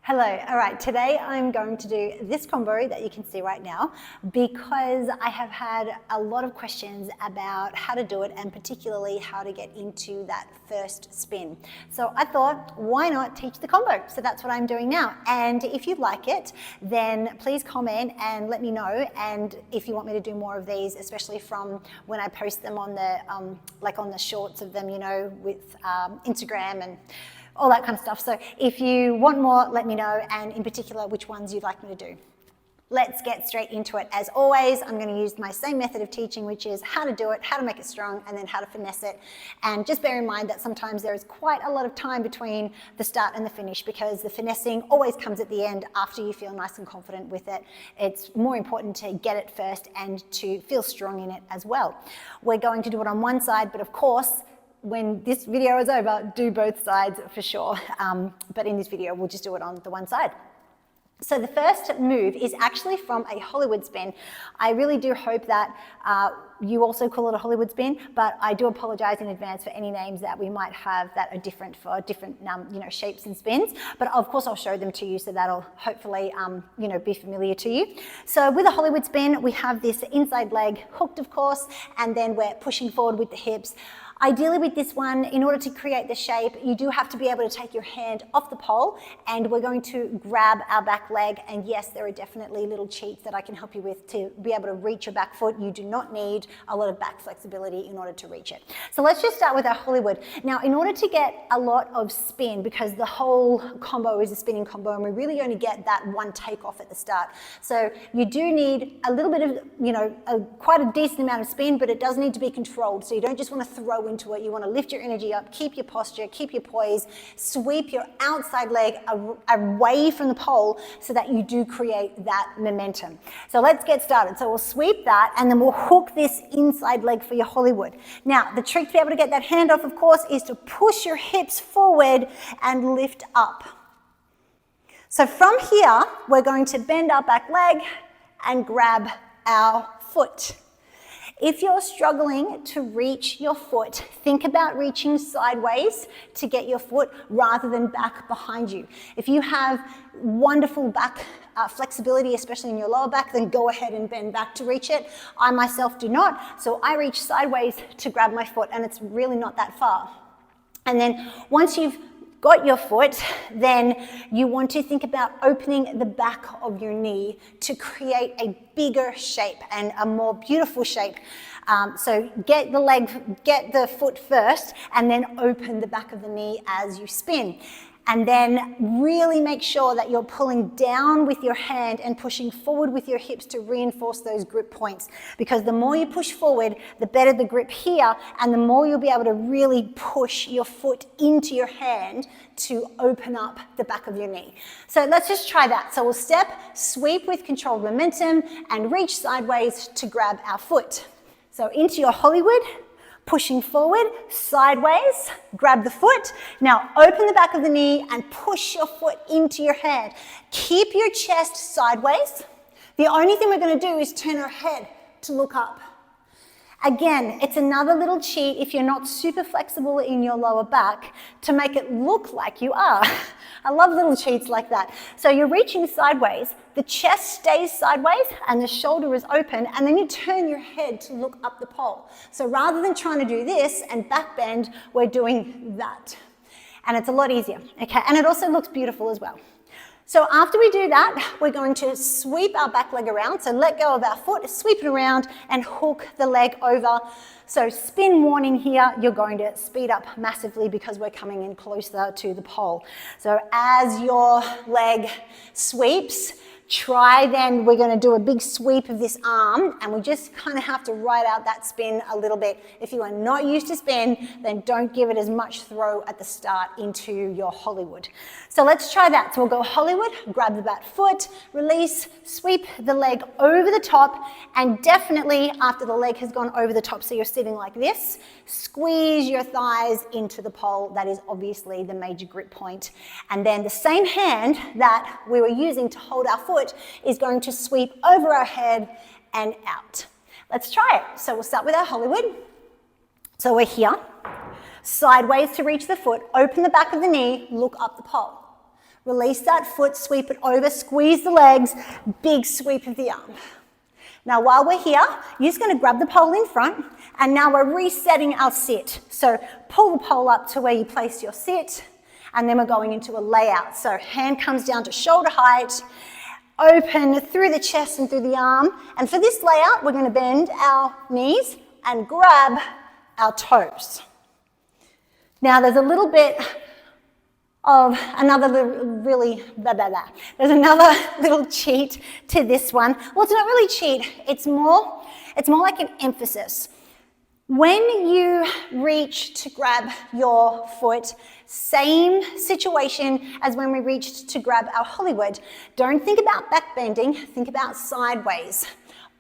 Hello, all right, today I'm going to do this combo that you can see right now because I have had a lot of questions about how to do it and particularly how to get into that first spin. So I thought, why not teach the combo? So that's what I'm doing now. And if you like it, then please comment and let me know. And if you want me to do more of these, especially from when I post them on the, like on the shorts of them, you know, with Instagram and all that kind of stuff. So if you want more, let me know, and in particular, which ones you'd like me to do. Let's get straight into it. As always, I'm going to use my same method of teaching, which is how to do it, how to make it strong, and then how to finesse it. And just bear in mind that sometimes there is quite a lot of time between the start and the finish because the finessing always comes at the end after you feel nice and confident with it. It's more important to get it first and to feel strong in it as well. We're going to do it on one side, but of course, when this video is over, do both sides for sure. But in this video, we'll just do it on the one side. So the first move is actually from a Hollywood spin. I really do hope that you also call it a Hollywood spin, but I do apologize in advance for any names that we might have that are different for different shapes and spins. But of course, I'll show them to you, so that'll hopefully be familiar to you. So with a Hollywood spin, we have this inside leg hooked, of course, and then we're pushing forward with the hips. Ideally with this one, in order to create the shape, you do have to be able to take your hand off the pole, and we're going to grab our back leg. And yes, there are definitely little cheats that I can help you with to be able to reach your back foot. You do not need a lot of back flexibility in order to reach it. So let's just start with our Hollywood. Now, in order to get a lot of spin, because the whole combo is a spinning combo, and we really only get that one takeoff at the start. So you do need a little bit of, quite a decent amount of spin, but it does need to be controlled. So you don't just want to throw into it. You want to lift your energy up, keep your posture, keep your poise, sweep your outside leg away from the pole so that you do create that momentum. So let's get started. So we'll sweep that and then we'll hook this inside leg for your Hollywood. Now, the trick to be able to get that hand off, of course, is to push your hips forward and lift up. So from here, we're going to bend our back leg and grab our foot. If you're struggling to reach your foot, think about reaching sideways to get your foot rather than back behind you. If you have wonderful back flexibility, especially in your lower back, then go ahead and bend back to reach it. I myself do not, so I reach sideways to grab my foot, and it's really not that far. And then once you've got your foot, then you want to think about opening the back of your knee to create a bigger shape and a more beautiful shape. So get the foot first, and then open the back of the knee as you spin. And then really make sure that you're pulling down with your hand and pushing forward with your hips to reinforce those grip points. Because the more you push forward, the better the grip here, and the more you'll be able to really push your foot into your hand to open up the back of your knee. So let's just try that. So we'll step, sweep with controlled momentum, and reach sideways to grab our foot. So into your Hollywood, pushing forward, sideways, grab the foot. Now open the back of the knee and push your foot into your hand. Keep your chest sideways. The only thing we're going to do is turn our head to look up. Again, it's another little cheat if you're not super flexible in your lower back to make it look like you are. I love little cheats like that. So you're reaching sideways, the chest stays sideways and the shoulder is open, and then you turn your head to look up the pole. So rather than trying to do this and back bend, we're doing that. And it's a lot easier, okay? And it also looks beautiful as well. So after we do that, we're going to sweep our back leg around. So let go of our foot, sweep it around, and hook the leg over. So spin warning here, you're going to speed up massively because we're coming in closer to the pole. So as your leg sweeps, we're going to do a big sweep of this arm, and we just kind of have to ride out that spin a little bit. If you are not used to spin, then don't give it as much throw at the start into your Hollywood. So let's try that. So we'll go Hollywood, grab the back foot, release, sweep the leg over the top, and definitely after the leg has gone over the top, so you're sitting like this, squeeze your thighs into the pole. That is obviously the major grip point. And then the same hand that we were using to hold our foot is going to sweep over our head and out. Let's try it. So we'll start with our Hollywood. So we're here, sideways to reach the foot, open the back of the knee, look up the pole. Release that foot, sweep it over, squeeze the legs, big sweep of the arm. Now while we're here, you're just going to grab the pole in front, and now we're resetting our sit. So pull the pole up to where you place your sit, and then we're going into a layout. So hand comes down to shoulder height, open through the chest and through the arm. And for this layout, we're going to bend our knees and grab our toes. Now there's a little bit of another there's another little cheat to this one. Well, it's not really cheat, it's more like an emphasis. When you reach to grab your foot, same situation as when we reached to grab our Hollywood. Don't think about back bending, think about sideways.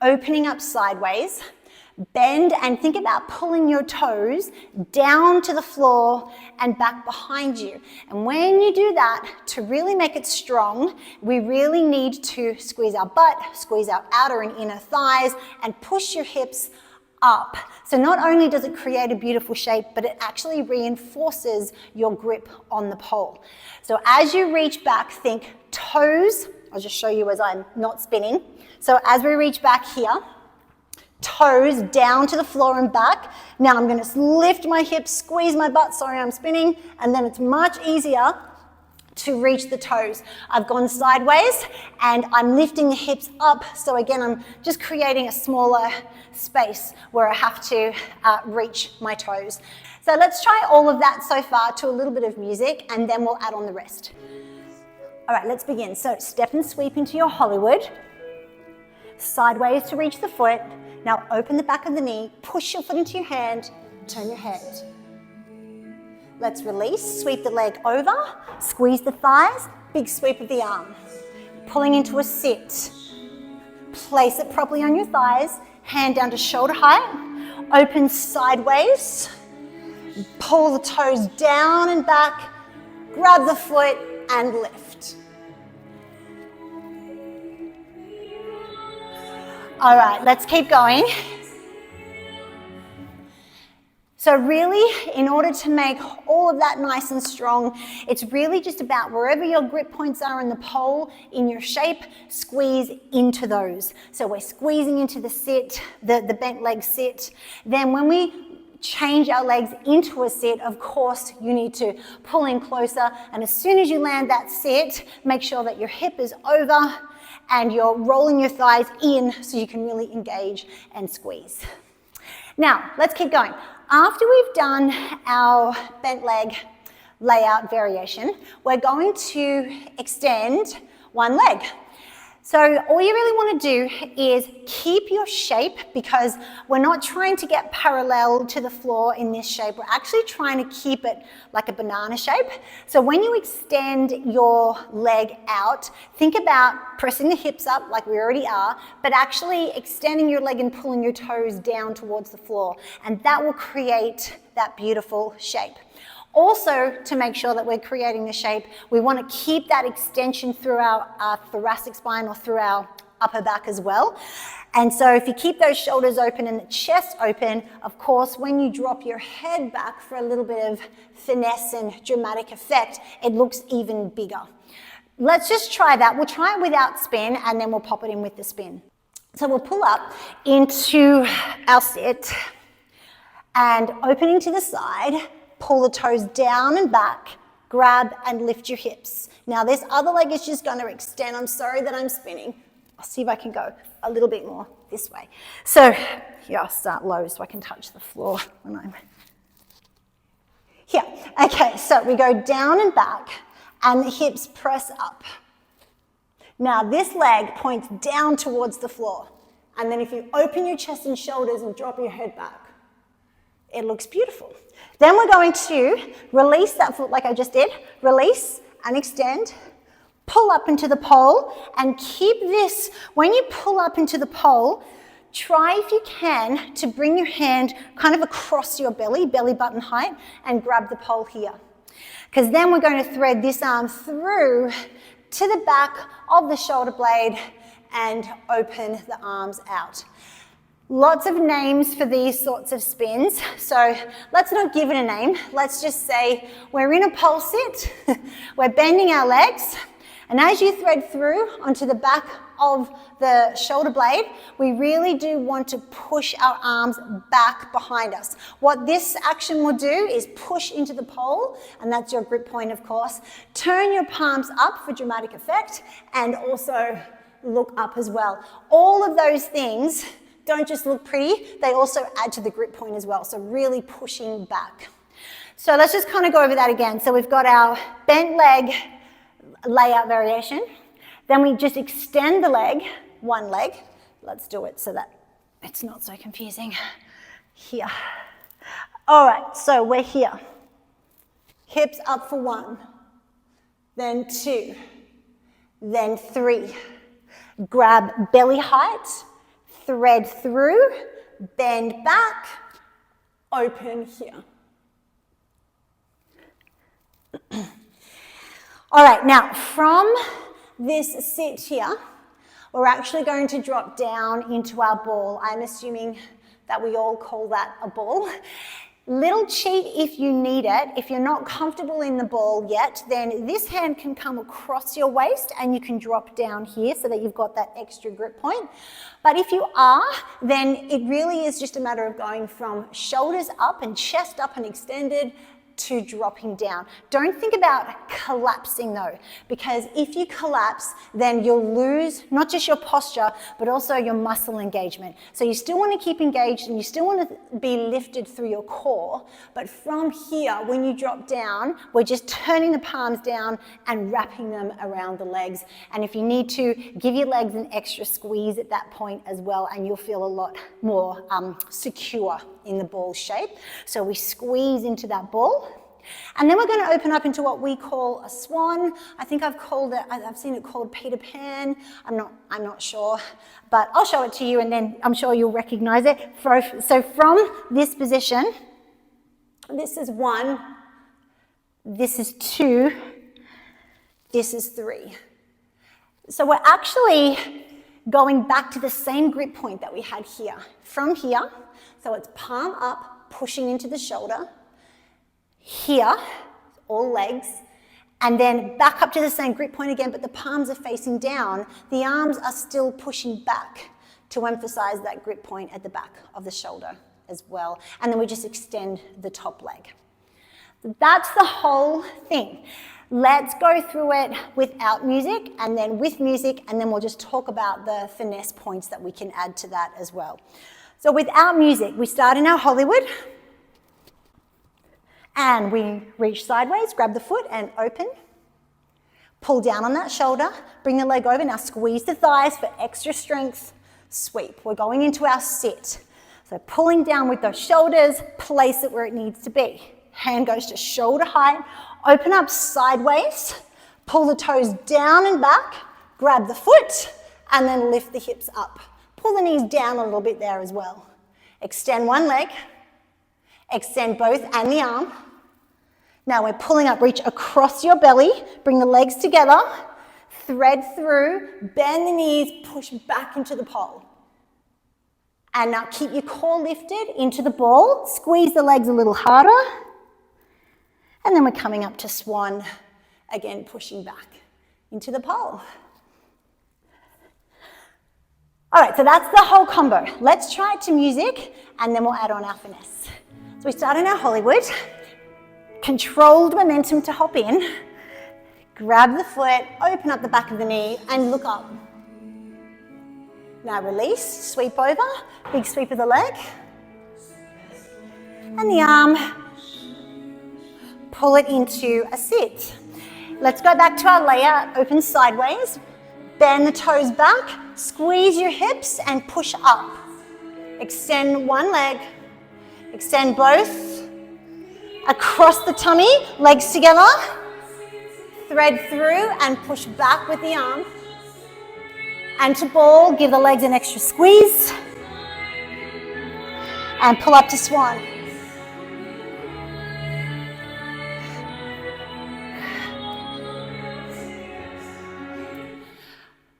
Opening up sideways, bend, and think about pulling your toes down to the floor and back behind you. And when you do that, to really make it strong, we really need to squeeze our butt, squeeze our outer and inner thighs, and push your hips up. So not only does it create a beautiful shape, but it actually reinforces your grip on the pole. So as you reach back, think toes. I'll just show you as I'm not spinning. So as we reach back here, toes down to the floor and back. Now I'm going to lift my hips, squeeze my butt, sorry I'm spinning, and then it's much easier to reach the toes. I've gone sideways and I'm lifting the hips up, so again I'm just creating a smaller space where I have to reach my toes. So let's try all of that so far to a little bit of music, and then we'll add on the rest. All right, let's begin. So step and sweep into your Hollywood. Sideways to reach the foot. Now open the back of the knee, push your foot into your hand, turn your head. Let's release, sweep the leg over, squeeze the thighs, big sweep of the arm. Pulling into a sit. Place it properly on your thighs, hand down to shoulder height, open sideways, pull the toes down and back, grab the foot and lift. All right, let's keep going. So really, in order to make all of that nice and strong, it's really just about wherever your grip points are in the pole, in your shape, squeeze into those. So we're squeezing into the sit, the bent leg sit. Then when we change our legs into a sit, of course, you need to pull in closer. And as soon as you land that sit, make sure that your hip is over and you're rolling your thighs in so you can really engage and squeeze. Now, let's keep going. After we've done our bent leg layout variation, we're going to extend one leg. So all you really want to do is keep your shape, because we're not trying to get parallel to the floor in this shape. We're actually trying to keep it like a banana shape. So when you extend your leg out, think about pressing the hips up like we already are, but actually extending your leg and pulling your toes down towards the floor. And that will create that beautiful shape. Also, to make sure that we're creating the shape, we want to keep that extension through our thoracic spine or through our upper back as well. And so if you keep those shoulders open and the chest open, of course, when you drop your head back for a little bit of finesse and dramatic effect, it looks even bigger. Let's just try that. We'll try it without spin, and then we'll pop it in with the spin. So we'll pull up into our sit and opening to the side, pull the toes down and back, grab and lift your hips. Now this other leg is just going to extend. I'm sorry that I'm spinning. I'll see if I can go a little bit more this way. So here, I'll start low so I can touch the floor when I'm here. Okay, so we go down and back and the hips press up. Now this leg points down towards the floor. And then if you open your chest and shoulders and drop your head back, it looks beautiful. Then we're going to release that foot like I just did. Release and extend. Pull up into the pole and keep this. When you pull up into the pole, try if you can to bring your hand kind of across your belly button height, and grab the pole here. Because then we're going to thread this arm through to the back of the shoulder blade and open the arms out. Lots of names for these sorts of spins. So let's not give it a name. Let's just say we're in a pole sit, we're bending our legs, and as you thread through onto the back of the shoulder blade, we really do want to push our arms back behind us. What this action will do is push into the pole, and that's your grip point, of course. Turn your palms up for dramatic effect, and also look up as well. All of those things don't just look pretty, they also add to the grip point as well, so really pushing back. So let's just kind of go over that again. So we've got our bent leg layout variation, then we just extend the leg, one leg. Let's do it so that it's not so confusing. Here. All right, so we're here. Hips up for 1, then 2, then 3. Grab belly height, thread through, bend back, open here. All right, now from this sit here, we're actually going to drop down into our ball. I'm assuming that we all call that a ball. Little cheat if you need it. If you're not comfortable in the ball yet, then this hand can come across your waist and you can drop down here so that you've got that extra grip point. But if you are, then it really is just a matter of going from shoulders up and chest up and extended to dropping down. Don't think about collapsing though, because if you collapse, then you'll lose not just your posture, but also your muscle engagement. So you still want to keep engaged and you still want to be lifted through your core, but from here, when you drop down, we're just turning the palms down and wrapping them around the legs. And if you need to, give your legs an extra squeeze at that point as well, and you'll feel a lot more secure in the ball shape. So we squeeze into that ball. And then we're going to open up into what we call a swan. I think I've seen it called Peter Pan. I'm not sure, but I'll show it to you and then I'm sure you'll recognize it. So from this position, this is 1, this is 2, this is 3. So we're actually going back to the same grip point that we had here. From here, so it's palm up, pushing into the shoulder. Here, all legs, and then back up to the same grip point again, but the palms are facing down. The arms are still pushing back to emphasize that grip point at the back of the shoulder as well. And then we just extend the top leg. That's the whole thing. Let's go through it without music and then with music, and then we'll just talk about the finesse points that we can add to that as well. So without music, we start in our Hollywood. And we reach sideways, grab the foot and open. Pull down on that shoulder, bring the leg over. Now squeeze the thighs for extra strength. Sweep. We're going into our sit. So pulling down with those shoulders, place it where it needs to be. Hand goes to shoulder height. Open up sideways. Pull the toes down and back. Grab the foot and then lift the hips up. Pull the knees down a little bit there as well. Extend one leg. Extend both and the arm. Now we're pulling up, reach across your belly, bring the legs together, thread through, bend the knees, push back into the pole. And now keep your core lifted into the ball, squeeze the legs a little harder, and then we're coming up to swan, again pushing back into the pole. All right, so that's the whole combo. Let's try it to music, and then we'll add on our finesse. So we start in our Hollywood, controlled momentum to hop in, grab the foot, open up the back of the knee and look up. Now release, sweep over, big sweep of the leg, and the arm, pull it into a sit. Let's go back to our layout, open sideways, bend the toes back, squeeze your hips and push up. Extend one leg, extend both. Across the tummy, legs together, thread through and push back with the arm. And to ball, give the legs an extra squeeze. And pull up to swan.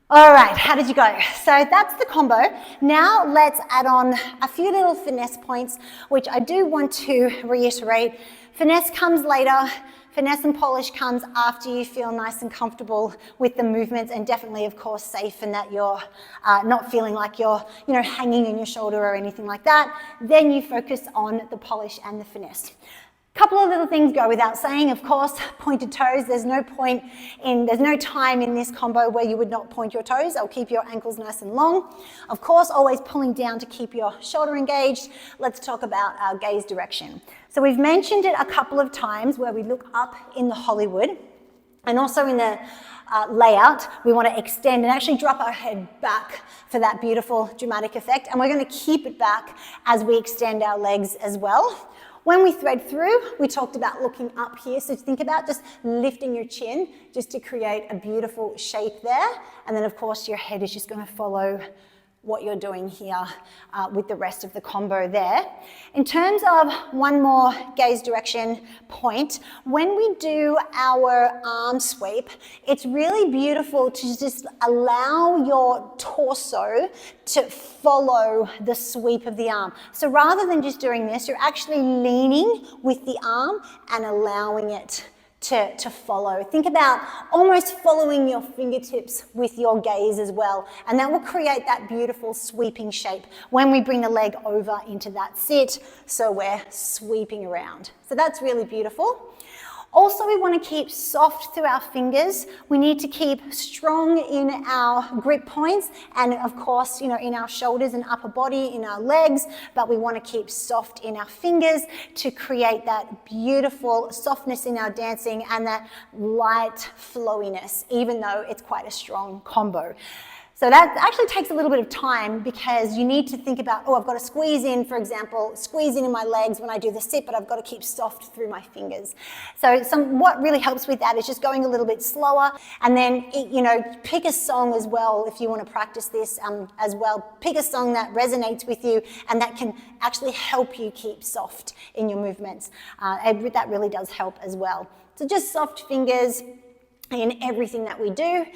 All right, how did you go? So that's the combo. Now let's add on a few little finesse points, which I do want to reiterate. Finesse comes later. Finesse and polish comes after you feel nice and comfortable with the movements, and definitely, of course, safe and that you're not feeling like you're, hanging in your shoulder or anything like that. Then you focus on the polish and the finesse. Couple of little things go without saying, of course, pointed toes. There's no time in this combo where you would not point your toes. I'll keep your ankles nice and long. Of course, always pulling down to keep your shoulder engaged. Let's talk about our gaze direction. So we've mentioned it a couple of times where we look up in the Hollywood, and also in the layout, we want to extend and actually drop our head back for that beautiful dramatic effect. And we're going to keep it back as we extend our legs as well. When we thread through, we talked about looking up here. So think about just lifting your chin just to create a beautiful shape there. And then of course your head is just going to follow what you're doing here with the rest of the combo there. In terms of one more gaze direction point, when we do our arm sweep, it's really beautiful to just allow your torso to follow the sweep of the arm. So rather than just doing this, you're actually leaning with the arm and allowing it to follow. Think about almost following your fingertips with your gaze as well, and that will create that beautiful sweeping shape when we bring the leg over into that sit, so we're sweeping around. So that's really beautiful. Also, we want to keep soft through our fingers. We need to keep strong in our grip points and of course, in our shoulders and upper body, in our legs, but we want to keep soft in our fingers to create that beautiful softness in our dancing and that light flowiness, even though it's quite a strong combo. So that actually takes a little bit of time because you need to think about, I've got to squeeze in, for example, squeeze in my legs when I do the sit, but I've got to keep soft through my fingers. So what really helps with that is just going a little bit slower, and then, pick a song as well if you want to practice this as well. Pick a song that resonates with you and that can actually help you keep soft in your movements. That really does help as well. So just soft fingers in everything that we do.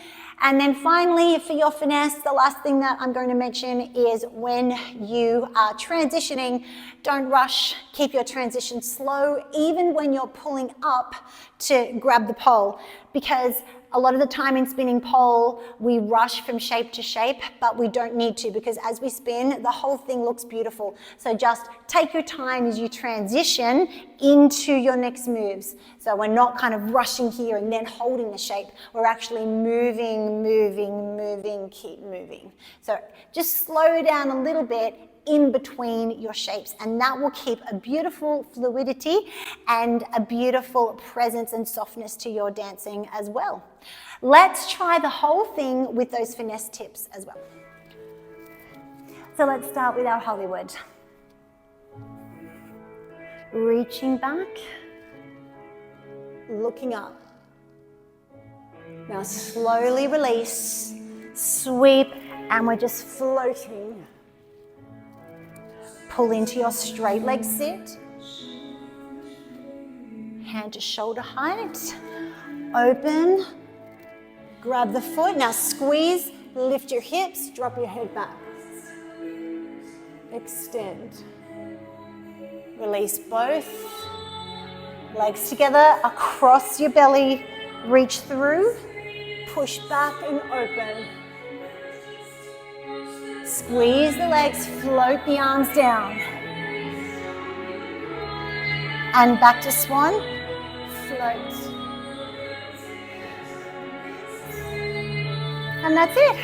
And then finally, for your finesse, the last thing that I'm going to mention is when you are transitioning, don't rush, keep your transition slow, even when you're pulling up to grab the pole, because a lot of the time in spinning pole, we rush from shape to shape, but we don't need to, because as we spin, the whole thing looks beautiful. So just take your time as you transition into your next moves. So we're not kind of rushing here and then holding the shape. We're actually moving, moving, moving, keep moving. So just slow down a little bit in between your shapes, and that will keep a beautiful fluidity and a beautiful presence and softness to your dancing as well. Let's try the whole thing with those finesse tips as well. So let's start with our Hollywood. Reaching back, looking up. Now slowly release, sweep, and we're just floating. Pull into your straight leg sit. Hand to shoulder height. Open. Grab the foot. Now squeeze, lift your hips, drop your head back. Extend. Release both. Legs together across your belly. Reach through. Push back and open. Squeeze the legs, float the arms down. And back to swan, float. And that's it.